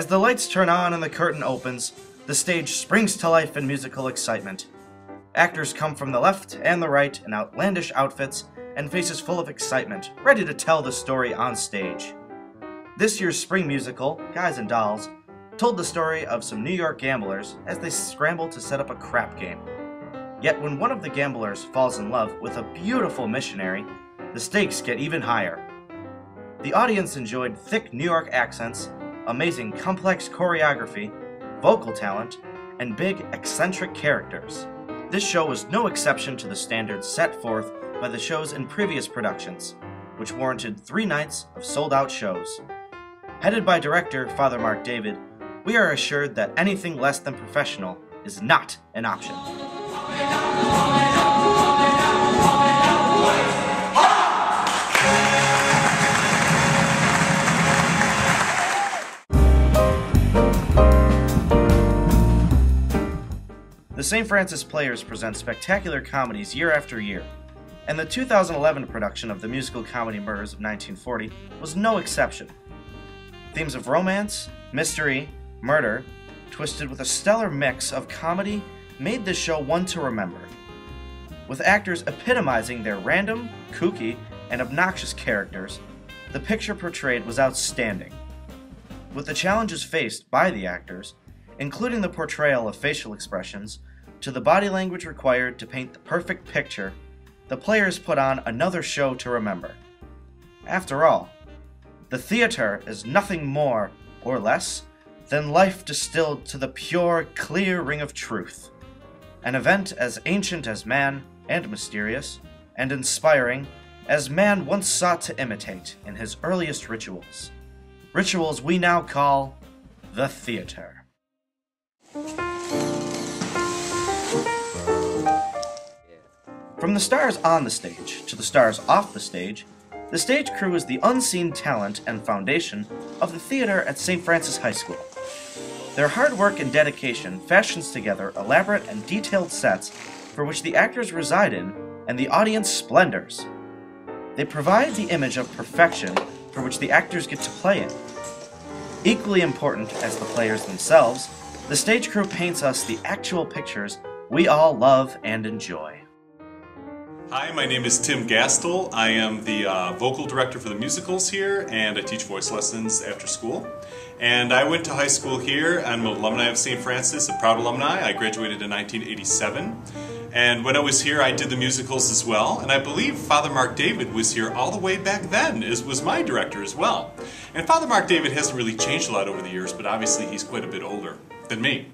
As the lights turn on and the curtain opens, the stage springs to life in musical excitement. Actors come from the left and the right in outlandish outfits and faces full of excitement, ready to tell the story on stage. This year's spring musical, Guys and Dolls, told the story of some New York gamblers as they scramble to set up a crap game. Yet when one of the gamblers falls in love with a beautiful missionary, the stakes get even higher. The audience enjoyed thick New York accents, amazing complex choreography, vocal talent, and big eccentric characters. This show was no exception to the standards set forth by the shows in previous productions, which warranted 3 nights of sold-out shows. Headed by director Father Mark David, we are assured that anything less than professional is not an option. The St. Francis Players present spectacular comedies year after year, and the 2011 production of the musical comedy Murders of 1940 was no exception. Themes of romance, mystery, murder, twisted with a stellar mix of comedy, made this show one to remember. With actors epitomizing their random, kooky, and obnoxious characters, the picture portrayed was outstanding. With the challenges faced by the actors, including the portrayal of facial expressions, to the body language required to paint the perfect picture, the players put on another show to remember. After all, the theater is nothing more or less than life distilled to the pure, clear ring of truth. An event as ancient as man, and mysterious, and inspiring as man once sought to imitate in his earliest rituals. Rituals we now call the theater. From the stars on the stage to the stars off the stage crew is the unseen talent and foundation of the theater at St. Francis High School. Their hard work and dedication fashions together elaborate and detailed sets for which the actors reside in and the audience splendors. They provide the image of perfection for which the actors get to play in. Equally important as the players themselves, the stage crew paints us the actual pictures we all love and enjoy. Hi, my name is Tim Gastel. I am the vocal director for the musicals here, and I teach voice lessons after school. And I went to high school here. I'm an alumni of St. Francis, a proud alumni. I graduated in 1987. And when I was here, I did the musicals as well. And I believe Father Mark David was here all the way back then, as was my director as well. And Father Mark David hasn't really changed a lot over the years, but obviously he's quite a bit older than me.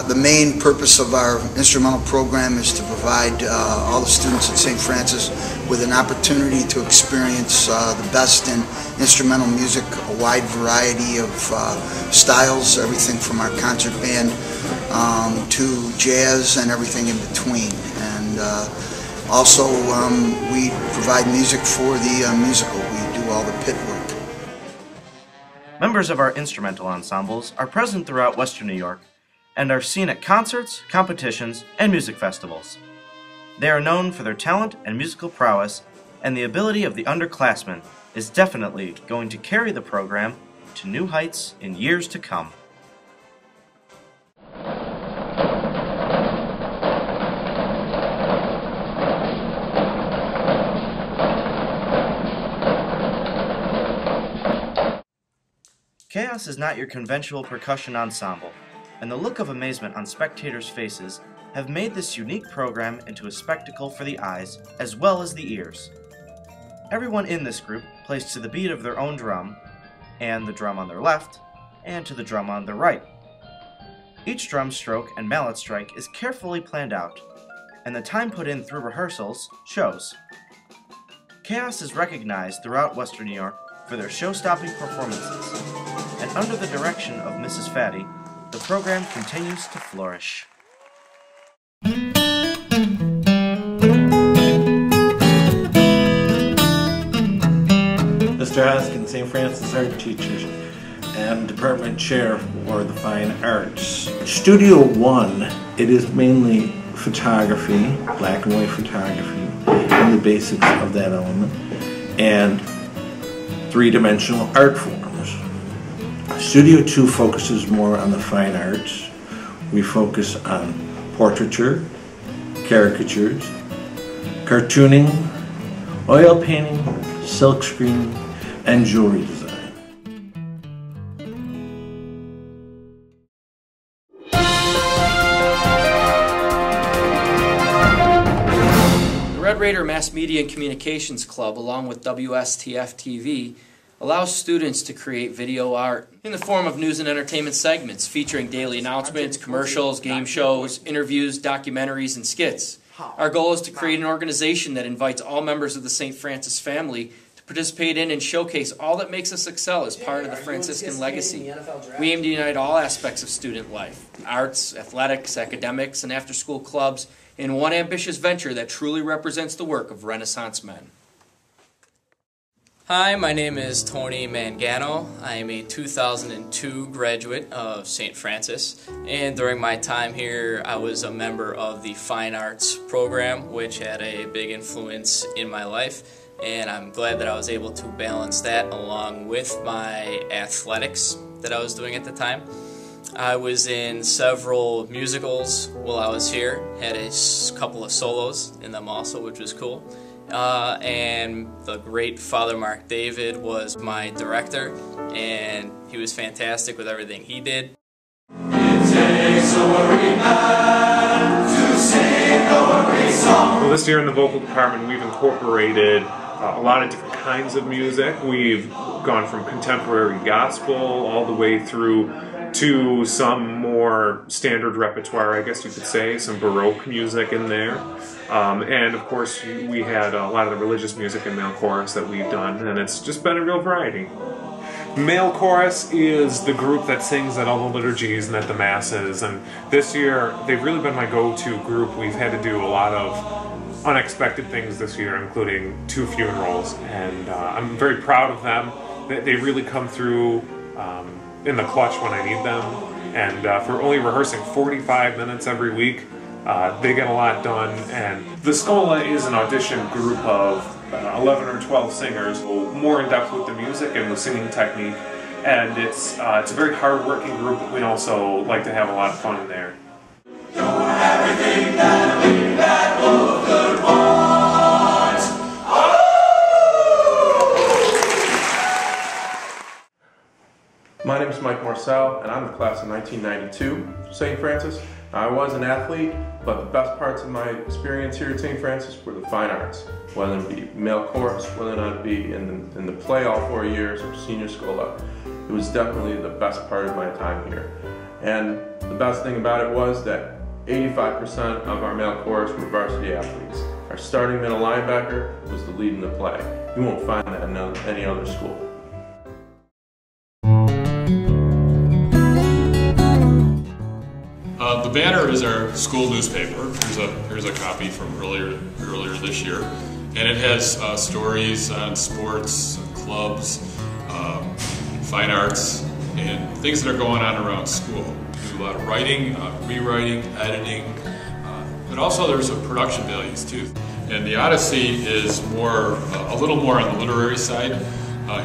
The main purpose of our instrumental program is to provide all the students at St. Francis with an opportunity to experience the best in instrumental music, a wide variety of styles, everything from our concert band to jazz and everything in between. And also we provide music for the musical. We do all the pit work. Members of our instrumental ensembles are present throughout Western New York and are seen at concerts, competitions, and music festivals. They are known for their talent and musical prowess, and the ability of the underclassmen is definitely going to carry the program to new heights in years to come. Chaos is not your conventional percussion ensemble, and the look of amazement on spectators' faces have made this unique program into a spectacle for the eyes as well as the ears. Everyone in this group plays to the beat of their own drum, and the drum on their left, and to the drum on their right. Each drum stroke and mallet strike is carefully planned out, and the time put in through rehearsals shows. Chaos is recognized throughout Western New York for their show-stopping performances, and under the direction of Mrs. Fatty, the program continues to flourish. Mr. Hoskin, St. Francis art teacher and department chair for the fine arts. Studio One, it is mainly photography, black and white photography, and learn the basics of that element, and three-dimensional art forms. Studio 2 focuses more on the fine arts. We focus on portraiture, caricatures, cartooning, oil painting, silkscreen, and jewelry design. The Red Raider Mass Media and Communications Club, along with WSTF-TV, allows students to create video art in the form of news and entertainment segments featuring daily announcements, commercials, game shows, interviews, documentaries, and skits. Our goal is to create an organization that invites all members of the St. Francis family to participate in and showcase all that makes us excel as part of the Franciscan legacy. We aim to unite all aspects of student life, arts, athletics, academics, and after-school clubs in one ambitious venture that truly represents the work of Renaissance men. Hi, my name is Tony Mangano. I am a 2002 graduate of St. Francis, and during my time here I was a member of the Fine Arts program, which had a big influence in my life, and I'm glad that I was able to balance that along with my athletics that I was doing at the time. I was in several musicals while I was here, had a couple of solos in them also, which was cool. And the great Father Mark David was my director, and he was fantastic with everything he did. It takes a worried man to sing a worried song. Well, this year in the vocal department we've incorporated a lot of different kinds of music. We've gone from contemporary gospel all the way through to some more standard repertoire, I guess you could say, some Baroque music in there. And of course we had a lot of the religious music in male chorus that we've done, and it's just been a real variety. Male chorus is the group that sings at all the liturgies and at the masses, and this year they've really been my go-to group. We've had to do a lot of unexpected things this year, including 2 funerals, and I'm very proud of them. They really come through in the clutch when I need them, and for only rehearsing 45 minutes every week, they get a lot done. And the Scola is an audition group of 11 or 12 singers, more in depth with the music and the singing technique, and it's a very hard-working group, but we also like to have a lot of fun in there. Everything that we had all good wants. My name is Mike Marcel, and I'm the class of 1992, St. Francis. I was an athlete, but the best parts of my experience here at St. Francis were the fine arts, whether it be male chorus, whether or not it be in the play all 4 years or senior Scola. It was definitely the best part of my time here. And the best thing about it was that 85% of our male chorus were varsity athletes. Our starting middle linebacker was the lead in the play. You won't find that in any other school. The Banner is our school newspaper. Here's a copy from earlier this year, and it has stories on sports, clubs, fine arts, and things that are going on around school. We do a lot of writing, rewriting, editing, but also there's a production values too. And the Odyssey is a little more on the literary side.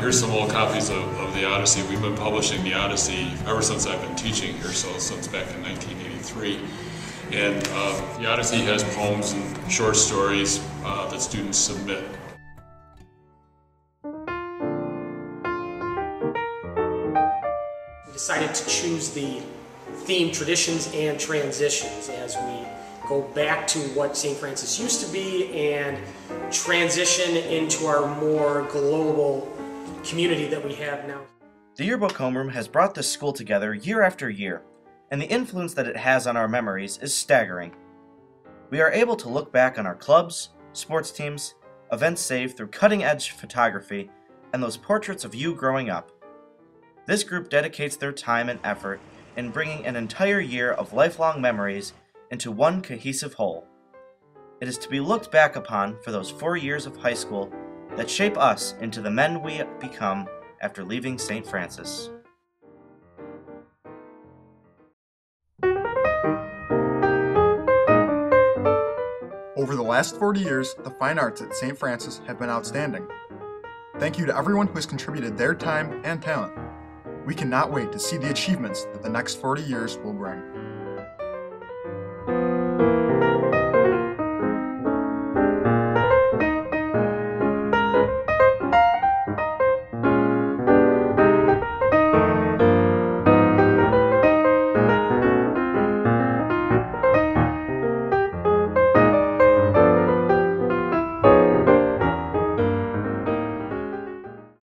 Here's some old copies of the Odyssey. We've been publishing the Odyssey ever since I've been teaching here, so since back in 1983. And the Odyssey has poems and short stories that students submit. We decided to choose the theme traditions and transitions as we go back to what St. Francis used to be and transition into our more global community that we have now. The Yearbook Homeroom has brought this school together year after year, and the influence that it has on our memories is staggering. We are able to look back on our clubs, sports teams, events saved through cutting-edge photography, and those portraits of you growing up. This group dedicates their time and effort in bringing an entire year of lifelong memories into one cohesive whole. It is to be looked back upon for those 4 years of high school that shape us into the men we become after leaving St. Francis. Over the last 40 years, the fine arts at St. Francis have been outstanding. Thank you to everyone who has contributed their time and talent. We cannot wait to see the achievements that the next 40 years will bring.